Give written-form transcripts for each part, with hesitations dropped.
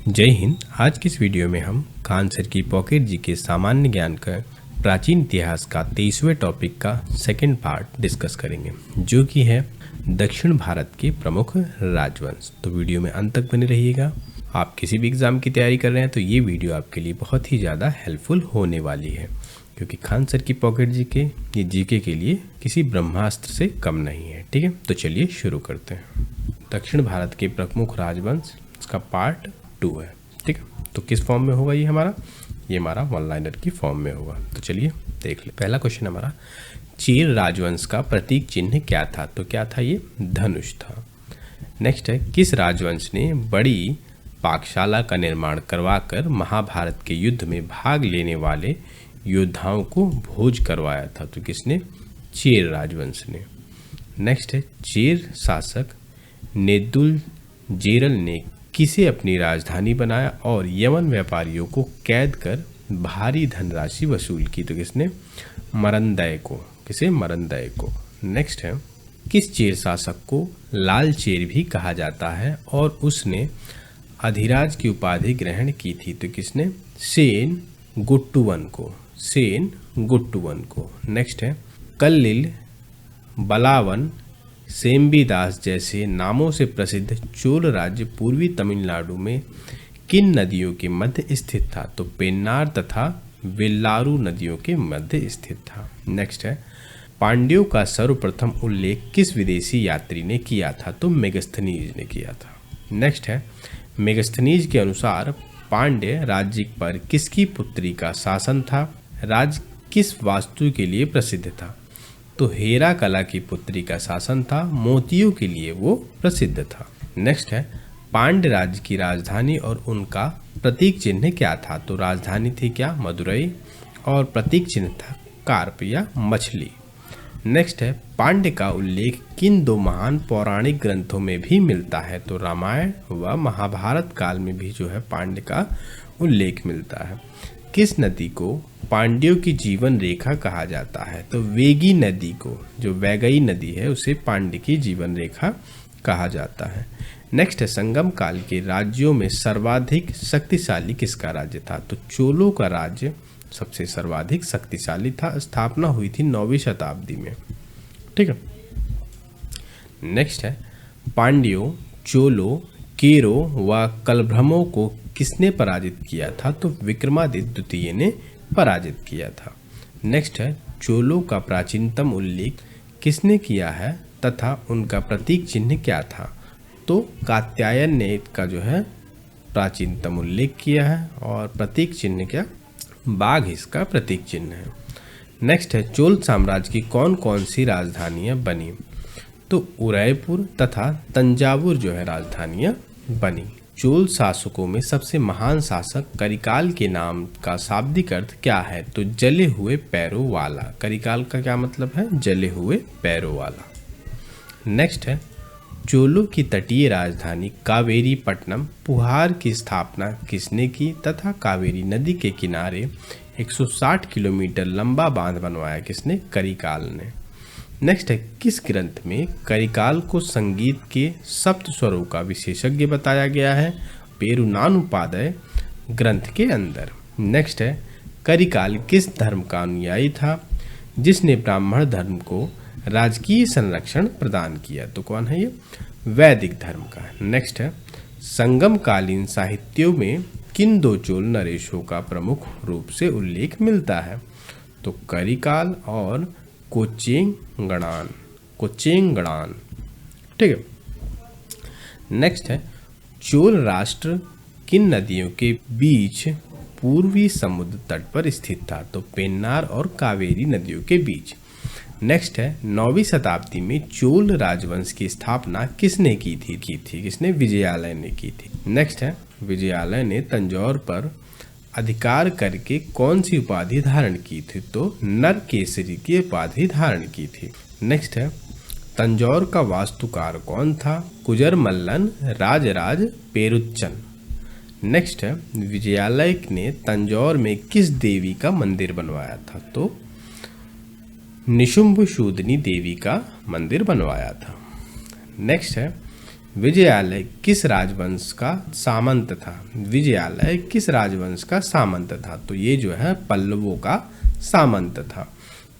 जय हिंद। आज की इस वीडियो में हम खान सर की पॉकेट जी के सामान्य ज्ञान का प्राचीन इतिहास का 23वें टॉपिक का सेकंड पार्ट डिस्कस करेंगे, जो कि है दक्षिण भारत के प्रमुख राजवंश। तो वीडियो में अंत तक बने रहिएगा। आप किसी भी एग्ज़ाम की तैयारी कर रहे हैं तो ये वीडियो आपके लिए बहुत ही ज़्यादा हेल्पफुल होने वाली है, क्योंकि खान सर की पॉकेट जी के ये जीके के लिए किसी ब्रह्मास्त्र से कम नहीं है। ठीक है, तो चलिए शुरू करते हैं। दक्षिण भारत के प्रमुख राजवंश, इसका पार्ट 2 है। ठीक है, तो किस फॉर्म में होगा ये हमारा वन लाइनर की फॉर्म में होगा। तो चलिए देख ले। पहला क्वेश्चन हमारा, चेर राजवंश का प्रतीक चिन्ह क्या था? तो क्या था? ये धनुष था। नेक्स्ट है, किस राजवंश ने बड़ी पाकशाला का निर्माण करवाकर महाभारत के युद्ध में भाग लेने वाले योद्धाओं को भोज करवाया था? तो किसने? चेर राजवंश ने। नेक्स्ट है, चेर शासक नेदुल जेरल ने किसे अपनी राजधानी बनाया और यमन व्यापारियों को कैद कर भारी धनराशि वसूल की? तो किसने? मरंदय को। किसे? मरंदय को। नेक्स्ट है, किस चेर शासक को लाल चेर भी कहा जाता है और उसने अधिराज की उपाधि ग्रहण की थी? तो किसने? सेन गुट्टुवन को। सेन गुट्टुवन को। नेक्स्ट है, कल्लिल, बलावन, सेम्बिदास जैसे नामों से प्रसिद्ध चोल राज्य पूर्वी तमिलनाडु में किन नदियों के मध्य स्थित था? तो पेन्नार तथा वेल्लारू नदियों के मध्य स्थित था। नेक्स्ट है, पांड्यों का सर्वप्रथम उल्लेख किस विदेशी यात्री ने किया था? तो मेगस्थनीज ने किया था। नेक्स्ट है, मेगस्थनीज के अनुसार पांड्य राज्य पर किसकी पुत्री का शासन था? राज्य किस वास्तु के लिए प्रसिद्ध था? तो हेरा कला की पुत्री का शासन था। मोतियों के लिए वो प्रसिद्ध था। नेक्स्ट है, पांड्य राज्य की राजधानी और उनका प्रतीक चिन्ह क्या था? तो राजधानी थी क्या? मदुरई, और प्रतीक चिन्ह था कार्प या मछली। नेक्स्ट है, पांड्य का उल्लेख किन दो महान पौराणिक ग्रंथों में भी मिलता है? तो रामायण व महाभारत काल में भी जो है पांड्य का उल्लेख मिलता है। किस नदी को पांड्यों की जीवन रेखा कहा जाता है? तो वेगी नदी को, जो वैगई नदी है, उसे पांड्य की जीवन रेखा कहा जाता है। नेक्स्ट है, संगम काल के राज्यों में सर्वाधिक शक्तिशाली किसका राज्य था? तो चोलों का राज्य सबसे सर्वाधिक शक्तिशाली था। स्थापना हुई थी 9वीं शताब्दी में। ठीक है। नेक्स्ट है, पांड्यों, चोलों, केरो व कलभ्रमों को किसने पराजित किया था? तो विक्रमादित्य द्वितीय ने पराजित किया था। नेक्स्ट है, चोलों का प्राचीनतम उल्लेख किसने किया है तथा उनका प्रतीक चिन्ह क्या था? तो कात्यायन ने इसका जो है प्राचीनतम उल्लेख किया है, और प्रतीक चिन्ह क्या? बाघ इसका प्रतीक चिन्ह है। नेक्स्ट है, चोल साम्राज्य की कौन कौन सी राजधानियां बनी? तो उदयपुर तथा तंजावुर जो है राजधानियां बनी। चोल शासकों में सबसे महान शासक करिकाल के नाम का शाब्दिक अर्थ क्या है? तो जले हुए पैरों वाला। करिकाल का क्या मतलब है? जले हुए पैरों वाला। नेक्स्ट है, चोलों की तटीय राजधानी कावेरी पट्टनम पुहार की स्थापना किसने की तथा कावेरी नदी के किनारे 160 किलोमीटर लंबा बांध बनवाया किसने? करिकाल ने। नेक्स्ट है, किस ग्रंथ में करिकाल को संगीत के सप्त स्वरों का विशेषज्ञ बताया गया है? पेरुनानुपादय ग्रंथ के अंदर। नेक्स्ट है, करिकाल किस धर्म का अनुयायी था जिसने ब्राह्मण धर्म को राजकीय संरक्षण प्रदान किया? तो कौन है ये? वैदिक धर्म का। नेक्स्ट है, संगमकालीन साहित्यों में किन दो चोल नरेशों का प्रमुख रूप से उल्लेख मिलता है? तो करिकाल और कोचेंगड़ान। कोचेंगड़ान। ठीक है। नेक्स्ट है, चोल राष्ट्र किन नदियों के बीच पूर्वी समुद्र तट पर स्थित था? तो पेन्नार और कावेरी नदियों के बीच। नेक्स्ट है, 9वीं शताब्दी में चोल राजवंश की स्थापना किसने की थी? किसने? विजयालय ने की थी। नेक्स्ट है, विजयालय ने तंजौर पर अधिकार करके कौन सी उपाधि धारण की थी? तो नर केसरी की उपाधि धारण की थी। नेक्स्ट है, तंजौर का वास्तुकार कौन था? कुजर मल्लन राजराज पेरुच्चन। नेक्स्ट है, विजयालय ने तंजौर में किस देवी का मंदिर बनवाया था? तो निशुंभ शूदनी देवी का मंदिर बनवाया था। नेक्स्ट है, विजयालय किस राजवंश का सामंत था? विजयालय किस राजवंश का सामंत था? तो ये जो है पल्लवों का सामंत था।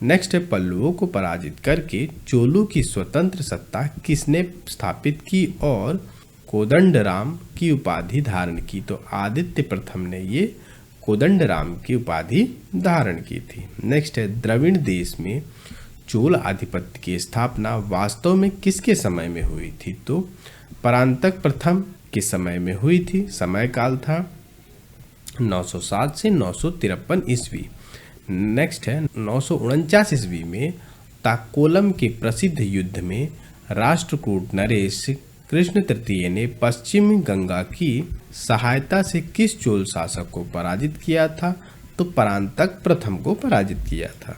नेक्स्ट है, पल्लवों को पराजित करके चोलों की स्वतंत्र सत्ता किसने स्थापित की और कोदंडराम की उपाधि धारण की? तो आदित्य प्रथम ने ये कोदंडराम की उपाधि धारण की थी। नेक्स्ट है, द्रविड़ देश में चोल आधिपत्य की स्थापना वास्तव में किसके समय में हुई थी? तो परांतक प्रथम के समय में हुई थी। समय काल था 907 से 953 ईस्वी। नेक्स्ट है, 949 ईस्वी में ताकोलम के प्रसिद्ध युद्ध में राष्ट्रकूट नरेश कृष्ण तृतीय ने पश्चिमी गंगा की सहायता से किस चोल शासक को पराजित किया था? तो परांतक प्रथम को पराजित किया था।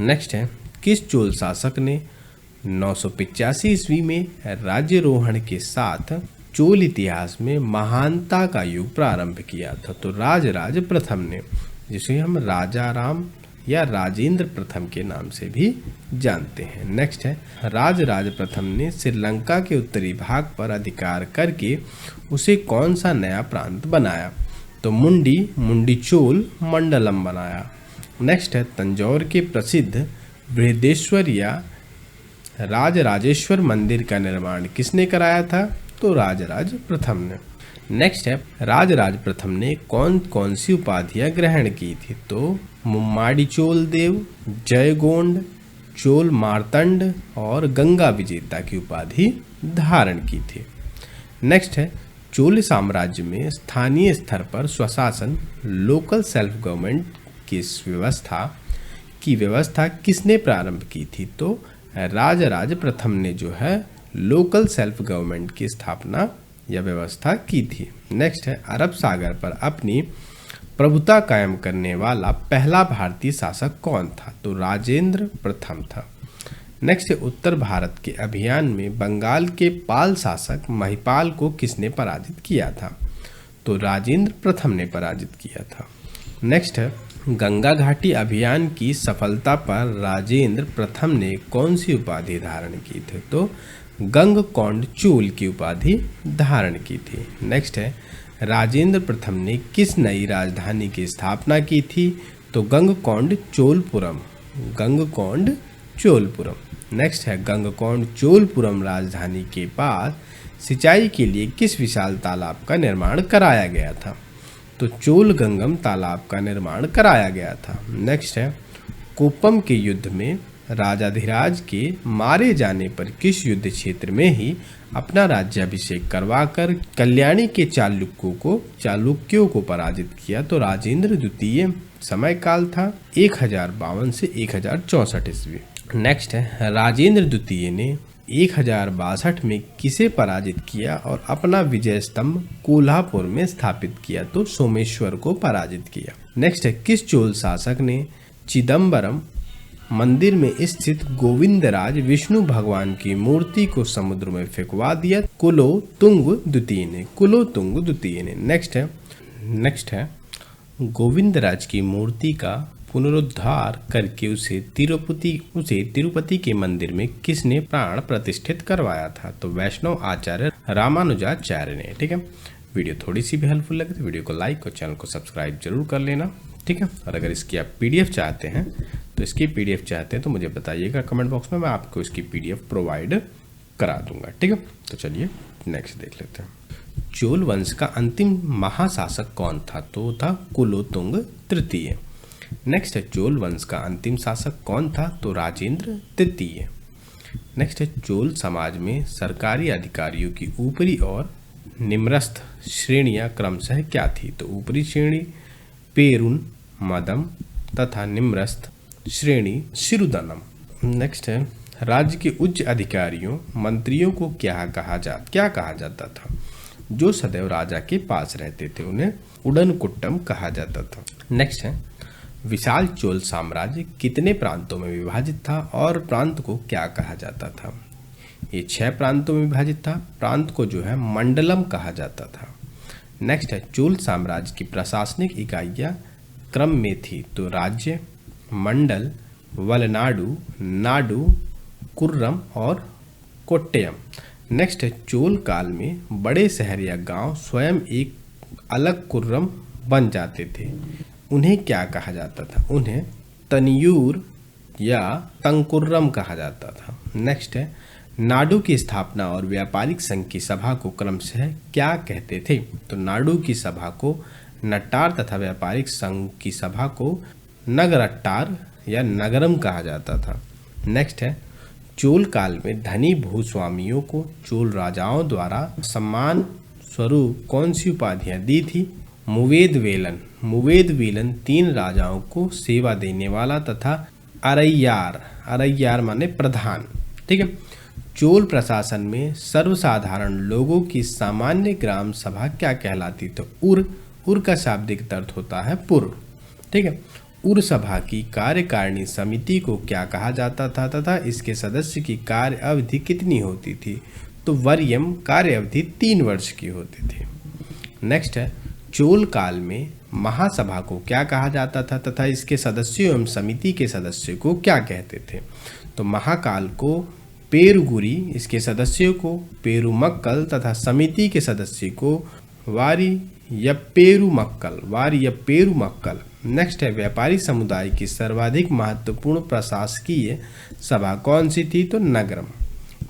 नेक्स्ट है, किस चोल शासक ने 985 ईस्वी में राज्यारोहण के साथ चोल इतिहास में महानता का युग प्रारंभ किया था? तो राजराज प्रथम ने, जिसे हम राजाराम या राजेंद्र प्रथम के नाम से भी जानते हैं। नेक्स्ट है, राजराज प्रथम ने श्रीलंका के उत्तरी भाग पर अधिकार करके उसे कौन सा नया प्रांत बनाया? तो मुंडी चोल मंडलम बनाया। नेक्स्ट है, तंजौर के प्रसिद्ध बृहदेश्वर या राजराजेश्वर मंदिर का निर्माण किसने कराया था? तो राजराज प्रथम ने। नेक्स्ट है, राजराज प्रथम ने कौन कौन सी उपाधियां ग्रहण की थी? तो मुम्माडी चोल देव, जयगोंड, चोल मार्तंड और गंगा विजेता की उपाधि धारण की थी। नेक्स्ट है, चोल साम्राज्य में स्थानीय स्तर पर स्वशासन लोकल सेल्फ गवर्नमेंट की व्यवस्था किसने प्रारंभ की थी? तो राजराज प्रथम ने जो है लोकल सेल्फ गवर्नमेंट की स्थापना या व्यवस्था की थी। नेक्स्ट है, अरब सागर पर अपनी प्रभुता कायम करने वाला पहला भारतीय शासक कौन था? तो राजेंद्र प्रथम था। नेक्स्ट है, उत्तर भारत के अभियान में बंगाल के पाल शासक महिपाल को किसने पराजित किया था? तो राजेंद्र प्रथम ने पराजित किया था। नेक्स्ट है, गंगा घाटी अभियान की सफलता पर राजेंद्र प्रथम ने कौन सी उपाधि धारण की थी? तो गंगकोंड चोल की उपाधि धारण की थी। नेक्स्ट है, राजेंद्र प्रथम ने किस नई राजधानी की स्थापना की थी? तो गंगकोंड चोलपुरम। नेक्स्ट है, गंगकोंड चोलपुरम राजधानी के पास सिंचाई के लिए किस विशाल तालाब का निर्माण कराया गया था? तो चोल गंगम तालाब का निर्माण कराया गया था। नेक्स्ट है, कोप्पम के युद्ध में राजाधिराज के मारे जाने पर किस युद्ध क्षेत्र में ही अपना राज्याभिषेक करवाकर कल्याणी के चालुक्यों को पराजित किया? तो राजेंद्र द्वितीय। समय काल था 1052 से 1064 ईस्वी। नेक्स्ट है, राजेंद्र द्वितीय ने 1062 में किसे पराजित किया और अपना विजय स्तंभ कोल्हापुर में स्थापित किया? तो सोमेश्वर को पराजित किया। नेक्स्ट है, किस चोल शासक ने चिदम्बरम मंदिर में स्थित गोविंदराज विष्णु भगवान की मूर्ति को समुद्र में फेंकवा दिया? कुलोतुंग द्वितीय ने। नेक्स्ट है, गोविंदराज की मूर्ति का पुनरुद्धार करके उसे तिरुपति के मंदिर में किसने प्राण प्रतिष्ठित करवाया था? तो वैष्णव आचार्य रामानुजाचार्य ने। ठीक है, वीडियो थोड़ी सी भी हेल्पफुल लगे तो वीडियो को लाइक और चैनल को सब्सक्राइब जरूर कर लेना। ठीक है, और अगर इसकी आप पीडीएफ चाहते हैं तो मुझे बताइएगा कमेंट बॉक्स में, मैं आपको इसकी पीडीएफ प्रोवाइड करा दूंगा। ठीक है, तो चलिए नेक्स्ट देख लेते हैं। चोल वंश का अंतिम महाशासक कौन था? तो था कुलोतुंग तृतीय। नेक्स्ट है, चोल वंश का अंतिम शासक कौन था? तो राजेंद्र तृतीय। नेक्स्ट है, चोल समाज में सरकारी अधिकारियों की ऊपरी और निम्नस्थ श्रेणियां क्रमशः क्या थी? तो ऊपरी श्रेणी पेरुन मदम तथा निम्नस्थ श्रेणी शिरुदनम। नेक्स्ट है, राज्य के उच्च अधिकारियों मंत्रियों को क्या कहा जाता था? जो सदैव राजा के पास रहते थे उन्हें उडनकुट्टम कहा जाता था। नेक्स्ट है, विशाल चोल साम्राज्य कितने प्रांतों में विभाजित था और प्रांत को क्या कहा जाता था? ये 6 प्रांतों में विभाजित था। प्रांत को जो है मंडलम कहा जाता था। नेक्स्ट है, चोल साम्राज्य की प्रशासनिक इकाइयां क्रम में थी? तो राज्य, मंडल, वलनाडु, नाडु, कुर्रम और कोट्टयम। नेक्स्ट है चोल काल में बड़े शहर या गांव स्वयं एक अलग कुर्रम बन जाते थे, उन्हें क्या कहा जाता था? उन्हें तनियूर या तंकुर्रम कहा जाता था। नेक्स्ट है नाडु की स्थापना और व्यापारिक संघ की सभा को क्रमशः क्या कहते थे? तो नाडु की सभा को नट्टार तथा व्यापारिक संघ की सभा को नगरट्टार या नगरम कहा जाता था। नेक्स्ट है चोल काल में धनी भूस्वामियों को चोल राजाओं द्वारा सम्मान स्वरूप कौन सी उपाधियां दी थी? मुवेद वेलन। मुवेद वेलन 3 राजाओं को सेवा देने वाला तथा अरैयार, अरैयार माने प्रधान। ठीक है। चोल प्रशासन में सर्वसाधारण लोगों की सामान्य ग्राम सभा क्या कहलाती? तो उर का शाब्दिक अर्थ होता है पुर। ठीक है। उर सभा की कार्यकारिणी समिति को क्या कहा जाता था तथा इसके सदस्य की कार्य अवधि कितनी होती थी? तो वरीयम कार्य अवधि 3 वर्ष की होती थी। नेक्स्ट है चोल काल में महासभा को क्या कहा जाता था तथा इसके सदस्यों एवं समिति के सदस्यों को क्या कहते थे? तो महाकाल को पेरुगुरी, इसके सदस्यों को पेरुमक्कल तथा समिति के सदस्य को वारी या पेरुमक्कल, वारी या पेरुमक्कल। नेक्स्ट है व्यापारी समुदाय की सर्वाधिक महत्वपूर्ण प्रशासकीय सभा कौन सी थी? तो नगरम।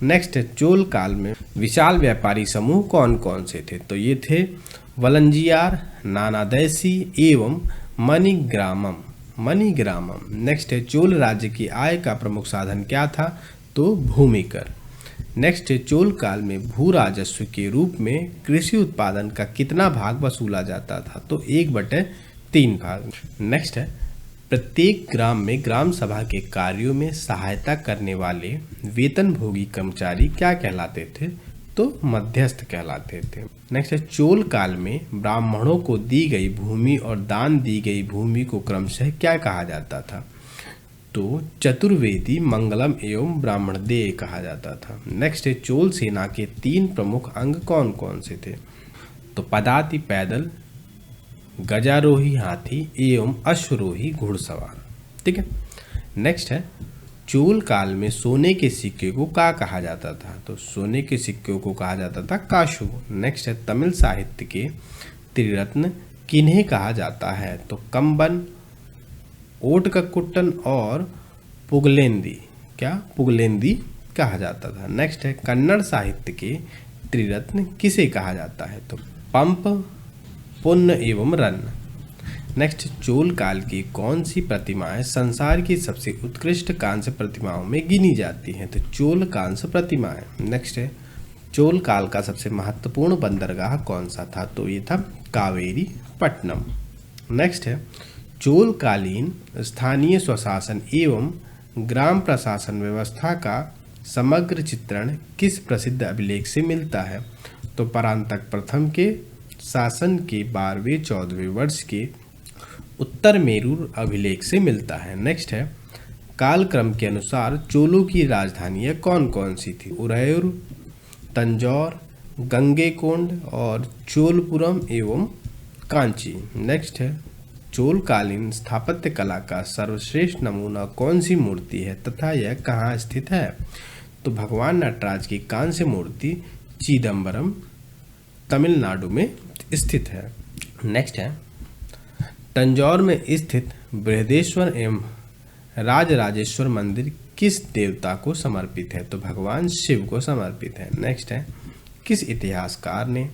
नेक्स्ट है चोल काल में विशाल व्यापारी समूह कौन कौन से थे? तो ये थे वलंजियार, नानादेशी एवं मणिग्रामम, मणिग्रामम। नेक्स्ट है चोल राज्य की आय का प्रमुख साधन क्या था? तो भूमिकर। नेक्स्ट है चोल काल में भू राजस्व के रूप में कृषि उत्पादन का कितना भाग वसूला जाता था? तो 1/3 भाग। नेक्स्ट है प्रत्येक ग्राम में ग्राम सभा के कार्यों में सहायता करने वाले वेतनभोगी कर्मचारी क्या कहलाते थे? तो मध्यस्थ कहलाते थे। नेक्स्ट है चोल काल में ब्राह्मणों को दी गई भूमि और दान दी गई भूमि को क्रमशः क्या कहा जाता था? तो चतुर्वेदी, मंगलम एवं ब्राह्मणदेय कहा जाता था। नेक्स्ट है चोल सेना के 3 प्रमुख अंग कौन कौन से थे? तो पदाति पैदल, गजारोही हाथी एवं अश्वरोही घुड़सवार। ठीक है। नेक्स्ट है चोल काल में सोने के सिक्के को क्या कहा जाता था? तो सोने के सिक्के को कहा जाता था काशु। नेक्स्ट है तमिल साहित्य के त्रिरत्न किन्हें कहा जाता है? तो कंबन, ओटककुट्टन और पुगलेंदी, क्या पुगलेंदी कहा जाता था। नेक्स्ट है कन्नड़ साहित्य के त्रिरत्न किसे कहा जाता है? तो पंप, पुन्न एवं रन्न। नेक्स्ट चोल काल की कौन सी प्रतिमाएं संसार की सबसे उत्कृष्ट कांस्य प्रतिमाओं में गिनी जाती हैं? तो चोल कांस्य प्रतिमाएं। नेक्स्ट है चोल काल का सबसे महत्वपूर्ण बंदरगाह कौन सा था? तो ये था कावेरी पट्टनम। नेक्स्ट है चोल कालीन स्थानीय स्वशासन एवं ग्राम प्रशासन व्यवस्था का समग्र चित्रण किस प्रसिद्ध अभिलेख से मिलता है? तो परांतक प्रथम के शासन के 12वें-14वें वर्ष के उत्तर मेरूर अभिलेख से मिलता है। नेक्स्ट है कालक्रम के अनुसार चोलों की राजधानियां कौन कौन सी थी? उरैयूर, तंजौर, गंगैकोंड और चोलपुरम एवं कांची। नेक्स्ट है चोलकालीन स्थापत्य कला का सर्वश्रेष्ठ नमूना कौन सी मूर्ति है तथा यह कहाँ स्थित है? तो भगवान नटराज की कांस्य मूर्ति चिदम्बरम, तमिलनाडु में स्थित है। नेक्स्ट है तंजौर में स्थित बृहदेश्वर एवं राजराजेश्वर मंदिर किस देवता को समर्पित है? तो भगवान शिव को समर्पित है। नेक्स्ट है किस इतिहासकार ने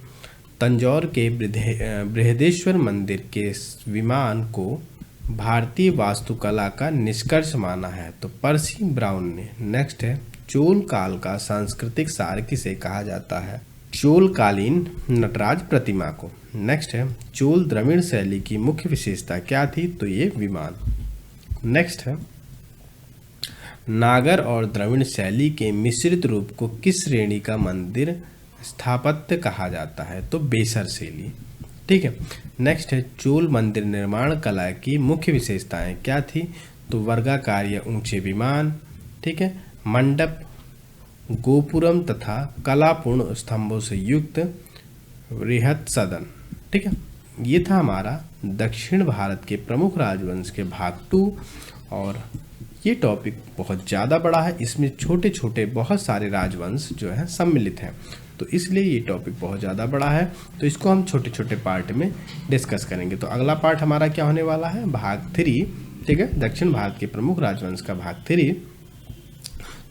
तंजौर के बृहदेश्वर मंदिर के विमान को भारतीय वास्तुकला का निष्कर्ष माना है? तो पर्सी ब्राउन ने। नेक्स्ट है चोल काल का सांस्कृतिक सार किसे कहा जाता है? चोलकालीन नटराज प्रतिमा को। नेक्स्ट है चोल द्रविड़ शैली की मुख्य विशेषता क्या थी? तो ये विमान। नेक्स्ट है नागर और द्रविड़ शैली के मिश्रित रूप को किस श्रेणी का मंदिर स्थापत्य कहा जाता है? तो बेसर शैली। ठीक है। नेक्स्ट है चोल मंदिर निर्माण कला की मुख्य विशेषताएं क्या थी? तो वर्गाकार या ऊंचे विमान, ठीक है, मंडप, गोपुरम तथा कलापूर्ण स्तंभों से युक्त बृहत सदन। ठीक है। ये था हमारा दक्षिण भारत के प्रमुख राजवंश के भाग 2 और ये टॉपिक बहुत ज़्यादा बड़ा है, इसमें छोटे छोटे बहुत सारे राजवंश जो है सम्मिलित हैं, तो इसलिए ये टॉपिक बहुत ज़्यादा बड़ा है। तो इसको हम छोटे छोटे पार्ट में डिस्कस करेंगे। तो अगला पार्ट हमारा क्या होने वाला है, भाग 3, ठीक है, दक्षिण भारत के प्रमुख राजवंश का भाग 3।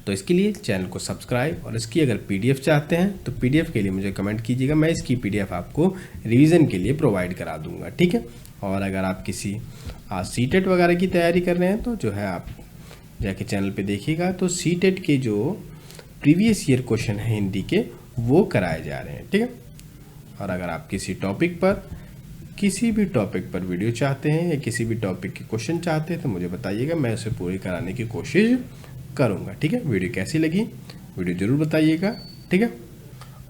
तो इसके लिए चैनल को सब्सक्राइब, और इसकी अगर पीडीएफ चाहते हैं तो पीडीएफ के लिए मुझे कमेंट कीजिएगा, मैं इसकी पीडीएफ आपको रिवीजन के लिए प्रोवाइड करा दूंगा, ठीक है। और अगर आप किसी सीटेट वगैरह की तैयारी कर रहे हैं तो जो है आप जाके चैनल पे देखिएगा, तो सीटेट के जो प्रीवियस ईयर क्वेश्चन हैं हिंदी के वो कराए जा रहे हैं, ठीक है। और अगर आप किसी भी टॉपिक पर वीडियो चाहते हैं या किसी भी टॉपिक के क्वेश्चन चाहते हैं तो मुझे बताइएगा, मैं उसे पूरी कराने की कोशिश करूँगा, ठीक है। वीडियो कैसी लगी वीडियो ज़रूर बताइएगा, ठीक है।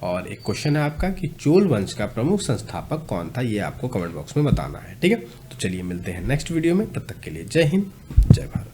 और एक क्वेश्चन है आपका कि चोल वंश का प्रमुख संस्थापक कौन था, ये आपको कमेंट बॉक्स में बताना है, ठीक है। तो चलिए मिलते हैं नेक्स्ट वीडियो में, तब तक के लिए जय हिंद, जय भारत।